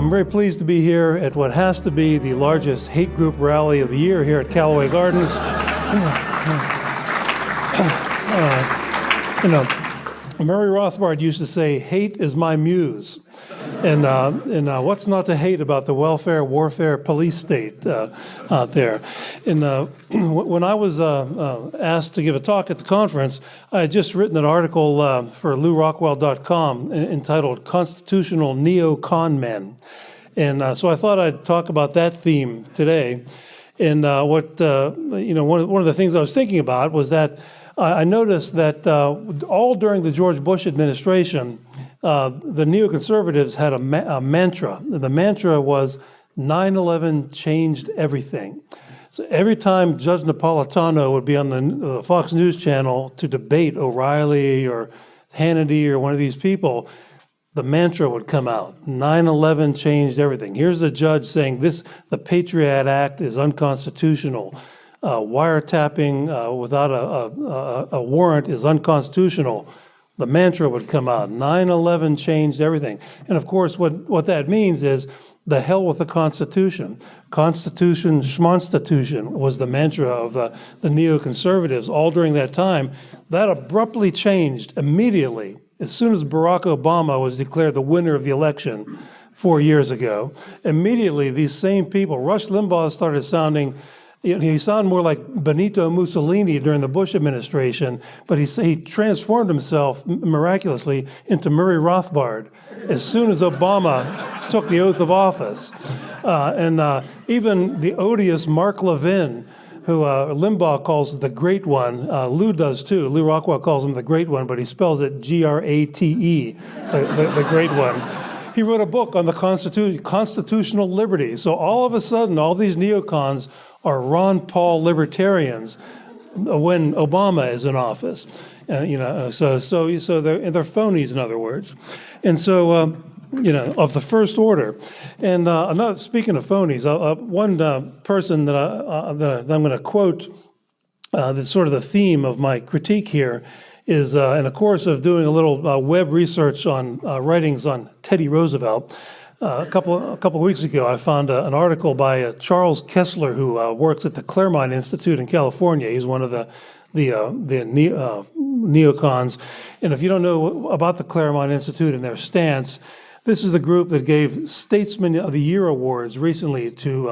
I'm very pleased to be here at what has to be the largest hate group rally of the year here at Callaway Gardens. Murray Rothbard used to say, "Hate is my muse." And what's not to hate about the welfare, warfare, police state out there? And when I was asked to give a talk at the conference, I had just written an article for LouRockwell.com entitled "Constitutional Neo-Con Men." And so I thought I'd talk about that theme today. And one of the things I was thinking about was that I noticed that all during the George Bush administration, the neoconservatives had a mantra. The mantra was 9/11 changed everything. So every time Judge Napolitano would be on the Fox News channel to debate O'Reilly or Hannity or one of these people, the mantra would come out. 9/11 changed everything. Here's the judge saying the Patriot Act is unconstitutional. Wiretapping without a warrant is unconstitutional. The mantra would come out. 9/11 changed everything. And of course, what that means is the hell with the Constitution. Constitution, schmonstitution was the mantra of the neoconservatives all during that time. That abruptly changed immediately as soon as Barack Obama was declared the winner of the election 4 years ago. Immediately, these same people, Rush Limbaugh started sounding, he sounded more like Benito Mussolini during the Bush administration, but he transformed himself miraculously into Murray Rothbard as soon as Obama took the oath of office. Even the odious Mark Levin, who Limbaugh calls the Great One, Lou does too. Lou Rockwell calls him the Great One, but he spells it Grate, the Great One. He wrote a book on the constitutional liberty. So all of a sudden, all these neocons are Ron Paul libertarians when Obama is in office. So they're phonies, in other words. And so, of the first order. And speaking of phonies, one person that I'm going to quote, that's sort of the theme of my critique here, is in the course of doing a little web research on writings on Teddy Roosevelt. A couple of weeks ago, I found an article by Charles Kessler, who works at the Claremont Institute in California. He's one of the neocons. And if you don't know about the Claremont Institute and their stance, this is the group that gave Statesman of the Year awards recently to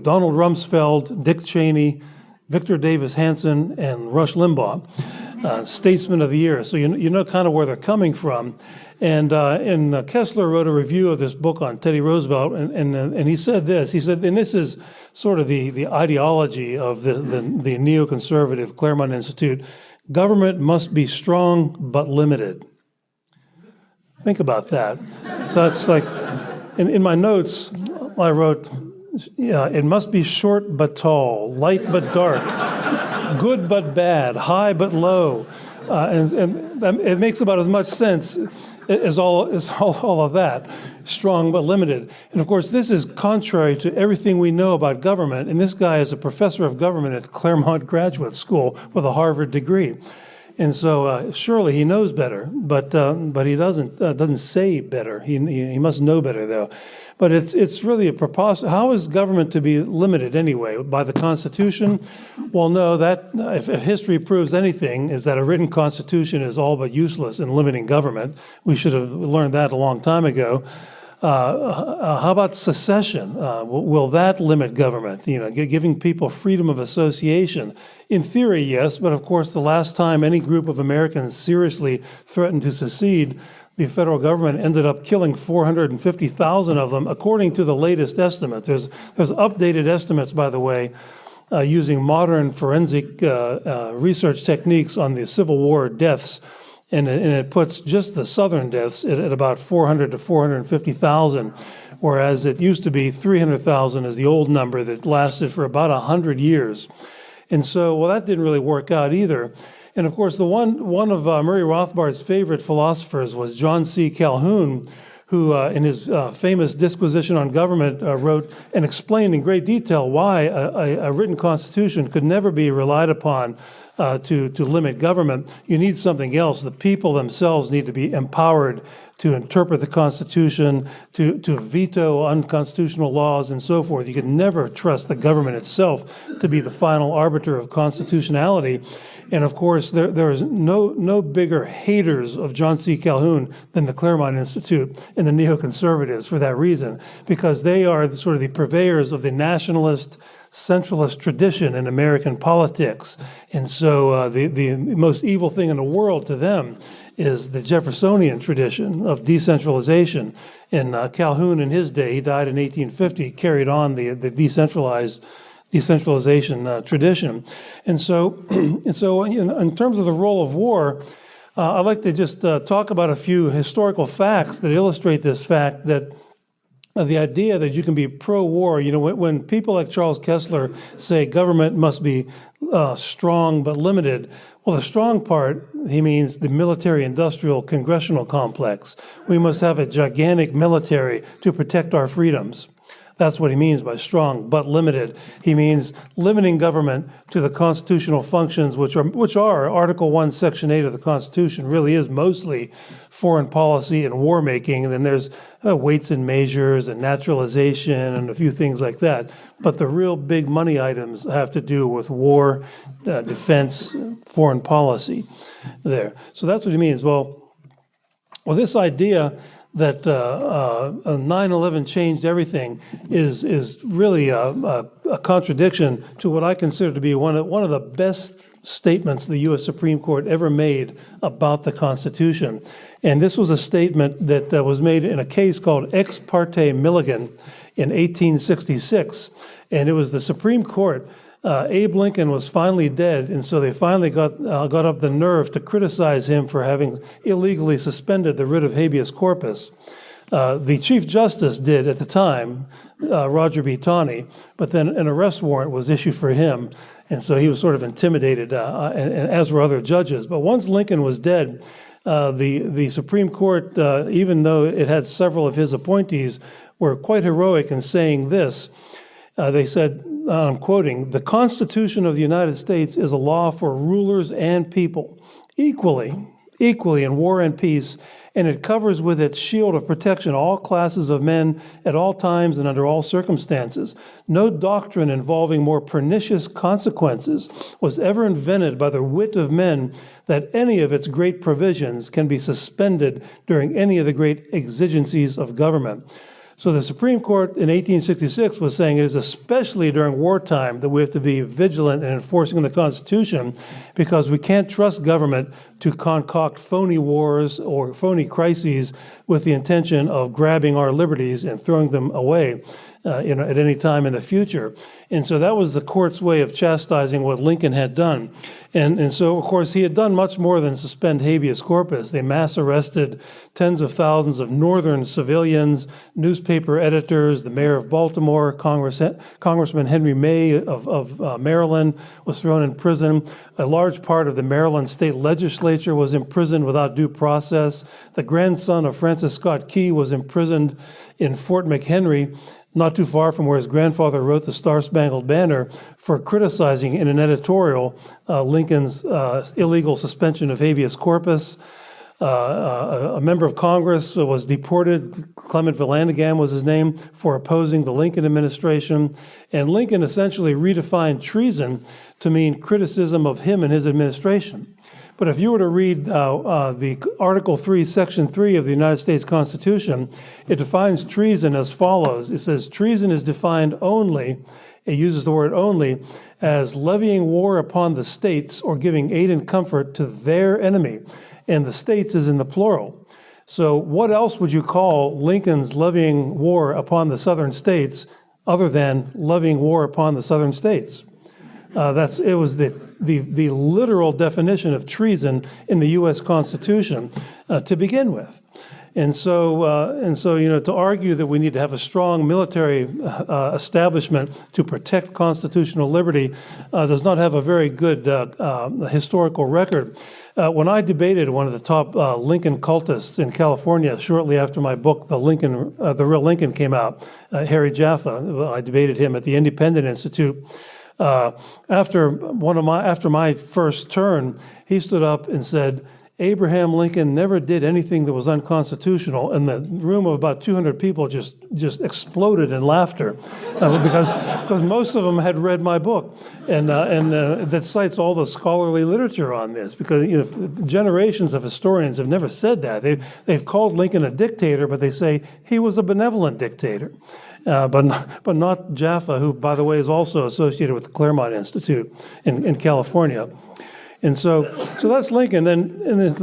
Donald Rumsfeld, Dick Cheney, Victor Davis Hanson, and Rush Limbaugh. Statesman of the Year. So you know kind of where they're coming from. And Kessler wrote a review of this book on Teddy Roosevelt, and he said this. He said, and this is sort of the ideology of the neoconservative Claremont Institute: government must be strong but limited. Think about that. So it's like, in my notes, I wrote, it must be short but tall, light but dark, good but bad, high but low. And it makes about as much sense as all of that, strong but limited. And of course, this is contrary to everything we know about government. And this guy is a professor of government at Claremont Graduate School with a Harvard degree. And so surely he knows better, but he doesn't say better. He must know better, though. But it's really a preposterous. How is government to be limited anyway? By the Constitution? Well, no. That if history proves anything, is that a written Constitution is all but useless in limiting government. We should have learned that a long time ago. How about secession? Will that limit government? Giving people freedom of association. In theory, yes, but of course, the last time any group of Americans seriously threatened to secede, the federal government ended up killing 450,000 of them, according to the latest estimates. There's updated estimates, by the way, using modern forensic research techniques on the Civil War deaths. And it puts just the Southern deaths at about 400 to 450,000, whereas it used to be 300,000 is the old number that lasted for about 100 years. And so, well, that didn't really work out either. And of course, one of Murray Rothbard's favorite philosophers was John C. Calhoun, who in his famous Disquisition on Government wrote and explained in great detail why a written constitution could never be relied upon to limit government. You need something else. The people themselves need to be empowered to interpret the Constitution, to veto unconstitutional laws and so forth. You can never trust the government itself to be the final arbiter of constitutionality. And of course, there is no bigger haters of John C. Calhoun than the Claremont Institute and the neoconservatives for that reason, because they are sort of the purveyors of the nationalist, centralist tradition in American politics. And so the most evil thing in the world to them is the Jeffersonian tradition of decentralization. And Calhoun in his day, he died in 1850, carried on the decentralization tradition. And so, in terms of the role of war, I'd like to just talk about a few historical facts that illustrate this fact that the idea that you can be pro-war, when people like Charles Kessler say government must be strong but limited, well, the strong part, he means the military-industrial congressional complex. We must have a gigantic military to protect our freedoms. That's what he means by strong but limited. He means limiting government to the constitutional functions, which are Article 1, Section 8 of the Constitution, really is mostly foreign policy and war making. And then there's weights and measures and naturalization and a few things like that. But the real big money items have to do with war, defense, foreign policy there. So that's what he means. Well, this idea that 9/11 changed everything is really a contradiction to what I consider to be one of the best statements the U.S. Supreme Court ever made about the Constitution. And this was a statement that was made in a case called Ex parte Milligan in 1866. And it was the Supreme Court. Abe Lincoln was finally dead, and so they finally got up the nerve to criticize him for having illegally suspended the writ of habeas corpus. The Chief Justice did at the time, Roger B. Taney, but then an arrest warrant was issued for him, and so he was sort of intimidated, and as were other judges. But once Lincoln was dead, the Supreme Court, even though it had several of his appointees, were quite heroic in saying this. They said, I'm quoting, "The Constitution of the United States is a law for rulers and people, equally in war and peace, and it covers with its shield of protection all classes of men at all times and under all circumstances. No doctrine involving more pernicious consequences was ever invented by the wit of men that any of its great provisions can be suspended during any of the great exigencies of government." So the Supreme Court in 1866 was saying it is especially during wartime that we have to be vigilant in enforcing the Constitution, because we can't trust government to concoct phony wars or phony crises with the intention of grabbing our liberties and throwing them away at any time in the future. And so that was the court's way of chastising what Lincoln had done. And so, of course, he had done much more than suspend habeas corpus. They mass arrested tens of thousands of northern civilians, newspaper editors, the mayor of Baltimore, Congressman Henry May of Maryland was thrown in prison. A large part of the Maryland state legislature was imprisoned without due process. The grandson of Francis Scott Key was imprisoned in Fort McHenry, not too far from where his grandfather wrote the Star-Spangled Banner, for criticizing in an editorial Lincoln's illegal suspension of habeas corpus. A member of Congress was deported. Clement Vallandigham was his name, for opposing the Lincoln administration. And Lincoln essentially redefined treason to mean criticism of him and his administration. But if you were to read the Article 3, Section 3 of the United States Constitution, it defines treason as follows. It says, treason is defined only, it uses the word only, as levying war upon the states or giving aid and comfort to their enemy. And the states is in the plural. So what else would you call Lincoln's levying war upon the southern states other than levying war upon the southern states? It was the literal definition of treason in the U.S. Constitution to begin with. And so, you know, to argue that we need to have a strong military establishment to protect constitutional liberty does not have a very good historical record. When I debated one of the top Lincoln cultists in California shortly after my book, The Real Lincoln, came out, Harry Jaffa, I debated him at the Independent Institute. After my first turn, he stood up and said, Abraham Lincoln never did anything that was unconstitutional, and the room of about 200 people just exploded in laughter because most of them had read my book, and that cites all the scholarly literature on this, because you know, generations of historians have never said that. They've called Lincoln a dictator, but they say he was a benevolent dictator. But not Jaffa, who, by the way, is also associated with the Claremont Institute in California. And so that's Lincoln.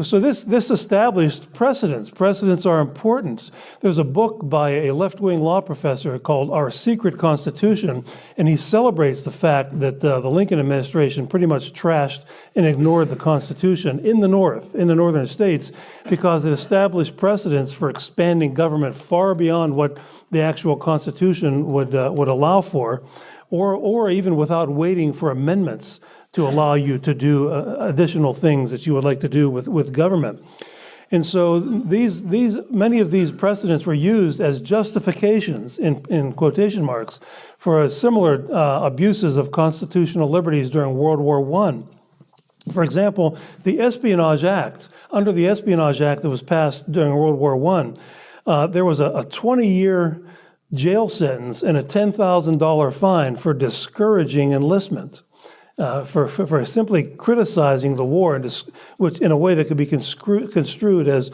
So this established precedents. Precedents are important. There's a book by a left-wing law professor called Our Secret Constitution, and he celebrates the fact that the Lincoln administration pretty much trashed and ignored the Constitution in the northern states, because it established precedents for expanding government far beyond what the actual Constitution would allow for, or even without waiting for amendments to allow you to do additional things that you would like to do with government. And so many of these precedents were used as justifications, in quotation marks, for similar abuses of constitutional liberties during World War I. For example, the Espionage Act. Under the Espionage Act that was passed during World War I, there was a 20-year jail sentence and a $10,000 fine for discouraging enlistment. For simply criticizing the war, which in a way that could be construed as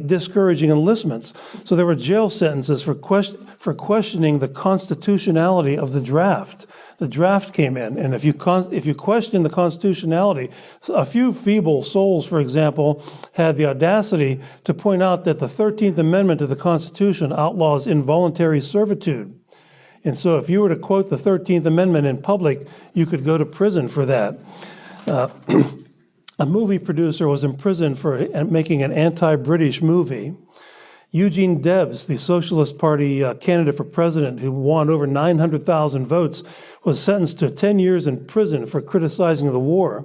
discouraging enlistments. So there were jail sentences for questioning the constitutionality of the draft. The draft came in, and if you question the constitutionality, a few feeble souls, for example, had the audacity to point out that the 13th Amendment to the Constitution outlaws involuntary servitude. And so if you were to quote the 13th Amendment in public, you could go to prison for that. A movie producer was imprisoned for making an anti-British movie. Eugene Debs, the Socialist Party candidate for president who won over 900,000 votes, was sentenced to 10 years in prison for criticizing the war.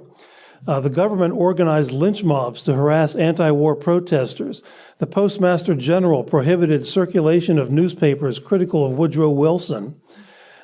The government organized lynch mobs to harass anti-war protesters. The Postmaster General prohibited circulation of newspapers critical of Woodrow Wilson.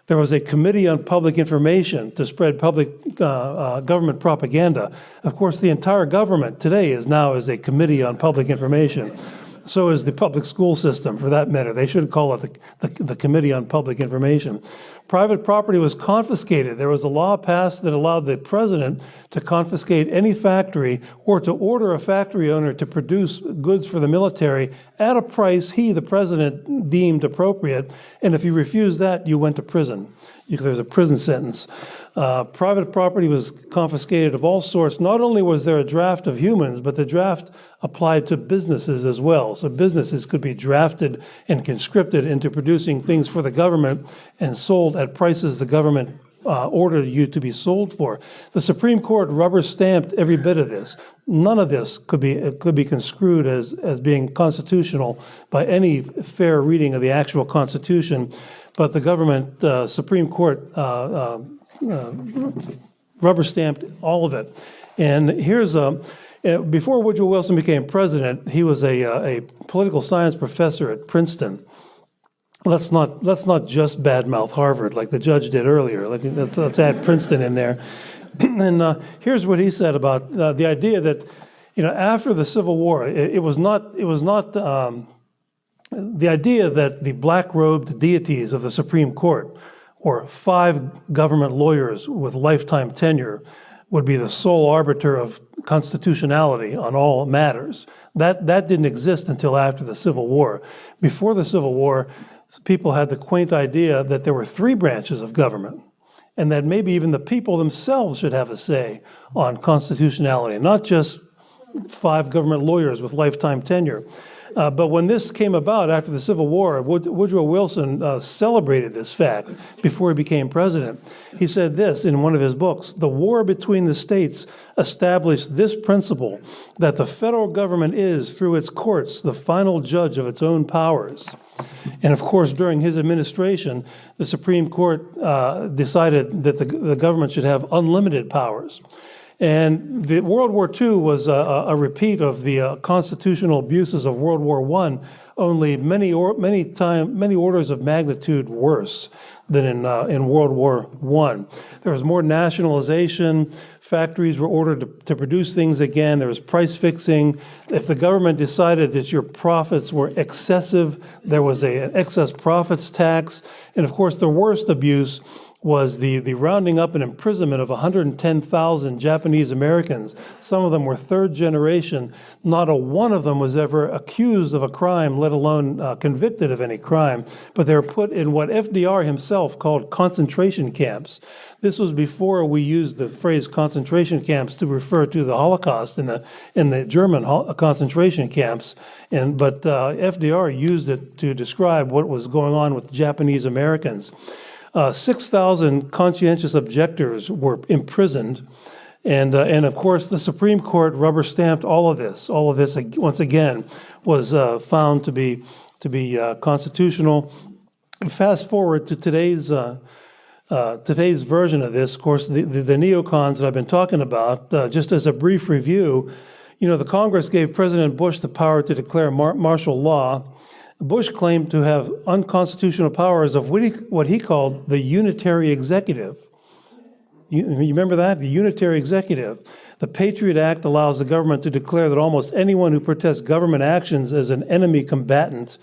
There was a Committee on Public Information to spread public government propaganda. Of course, the entire government today is a Committee on Public Information. So is the public school system, for that matter. They should call it the Committee on Public Information. Private property was confiscated. There was a law passed that allowed the president to confiscate any factory or to order a factory owner to produce goods for the military at a price he, the president, deemed appropriate. And if you refused that, you went to prison. There was a prison sentence. Private property was confiscated of all sorts. Not only was there a draft of humans, but the draft applied to businesses as well. So businesses could be drafted and conscripted into producing things for the government and sold at prices the government ordered you to be sold for. The Supreme Court rubber-stamped every bit of this. None of this could be construed as being constitutional by any fair reading of the actual Constitution, but the government, Supreme Court, rubber-stamped all of it. And here's before Woodrow Wilson became president, he was a political science professor at Princeton. Let's not just badmouth Harvard like the judge did earlier. Let's add Princeton in there. And here's what he said about the idea that, after the Civil War, it was not the idea that the black-robed deities of the Supreme Court, or 5 government lawyers with lifetime tenure, would be the sole arbiter of constitutionality on all matters. That didn't exist until after the Civil War. Before the Civil War, people had the quaint idea that there were 3 branches of government, and that maybe even the people themselves should have a say on constitutionality, not just 5 government lawyers with lifetime tenure. But when this came about after the Civil War, Woodrow Wilson celebrated this fact before he became president. He said this in one of his books: "The war between the states established this principle, that the federal government is, through its courts, the final judge of its own powers." And of course, during his administration, the Supreme Court decided that the government should have unlimited powers. And the World War II was a repeat of the constitutional abuses of World War I, only many orders of magnitude worse than in World War I. There was more nationalization. Factories were ordered to produce things again. There was price fixing. If the government decided that your profits were excessive, there was an excess profits tax. And of course, the worst abuse was the rounding up and imprisonment of 110,000 Japanese Americans. Some of them were third generation. Not a one of them was ever accused of a crime, let alone convicted of any crime. But they were put in what FDR himself called concentration camps. This was before we used the phrase concentration camps to refer to the Holocaust in the German concentration camps. But FDR used it to describe what was going on with Japanese Americans. 6,000 conscientious objectors were imprisoned, and of course the Supreme Court rubber-stamped all of this. All of this, once again, was found to be constitutional. Fast forward to today's version of this. Of course, the neocons that I've been talking about. Just as a brief review, the Congress gave President Bush the power to declare martial law. Bush claimed to have unconstitutional powers of what he called the unitary executive. You remember that? The unitary executive. The Patriot Act allows the government to declare that almost anyone who protests government actions as an enemy combatant,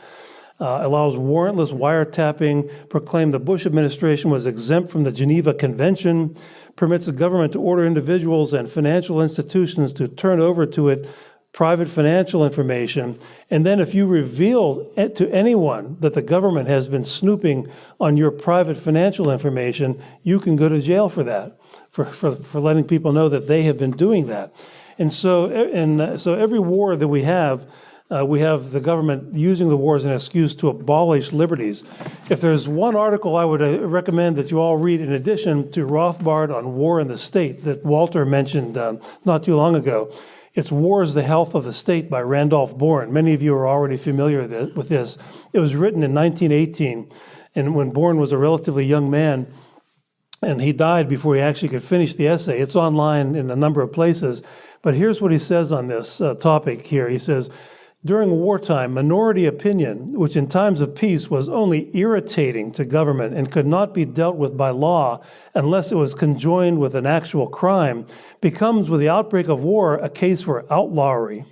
allows warrantless wiretapping, proclaimed the Bush administration was exempt from the Geneva Convention, permits the government to order individuals and financial institutions to turn over to it private financial information, and then if you reveal to anyone that the government has been snooping on your private financial information, you can go to jail for that, for letting people know that they have been doing that. And so every war that we have the government using the war as an excuse to abolish liberties. If there's one article I would recommend that you all read in addition to Rothbard on War and the State that Walter mentioned not too long ago, it's War is the Health of the State by Randolph Bourne. Many of you are already familiar with this. It was written in 1918, and when Bourne was a relatively young man, and he died before he actually could finish the essay. It's online in a number of places, but here's what he says on this topic here. He says, during wartime, minority opinion, which in times of peace was only irritating to government and could not be dealt with by law unless it was conjoined with an actual crime, becomes, with the outbreak of war, a case for outlawry.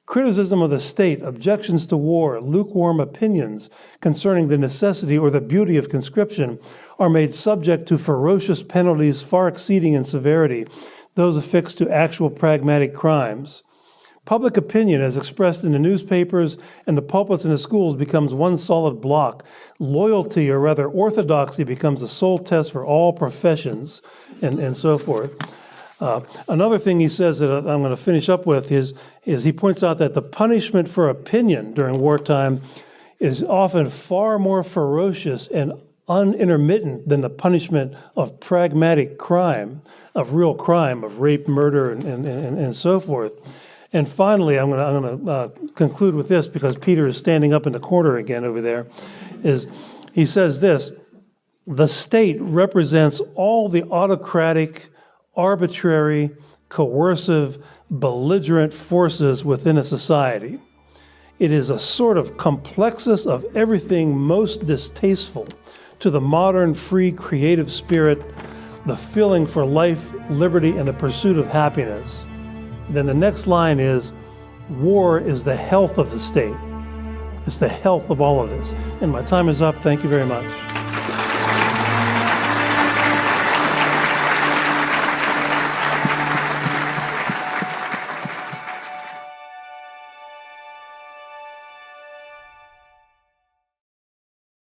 Criticism of the state, objections to war, lukewarm opinions concerning the necessity or the beauty of conscription are made subject to ferocious penalties far exceeding in severity those affixed to actual pragmatic crimes. Public opinion, as expressed in the newspapers and the pulpits in the schools, becomes one solid block. Loyalty, or rather orthodoxy, becomes the sole test for all professions, and so forth. Another thing he says that I'm going to finish up with is he points out that the punishment for opinion during wartime is often far more ferocious and unintermittent than the punishment of pragmatic crime, of real crime, of rape, murder, and so forth. And finally, I'm going to conclude with this, because Peter is standing up in the corner again over there, is he says this: the state represents all the autocratic, arbitrary, coercive, belligerent forces within a society. It is a sort of complexus of everything most distasteful to the modern, free, creative spirit, the feeling for life, liberty, and the pursuit of happiness. Then the next line is, war is the health of the state. It's the health of all of this. And my time is up. Thank you very much.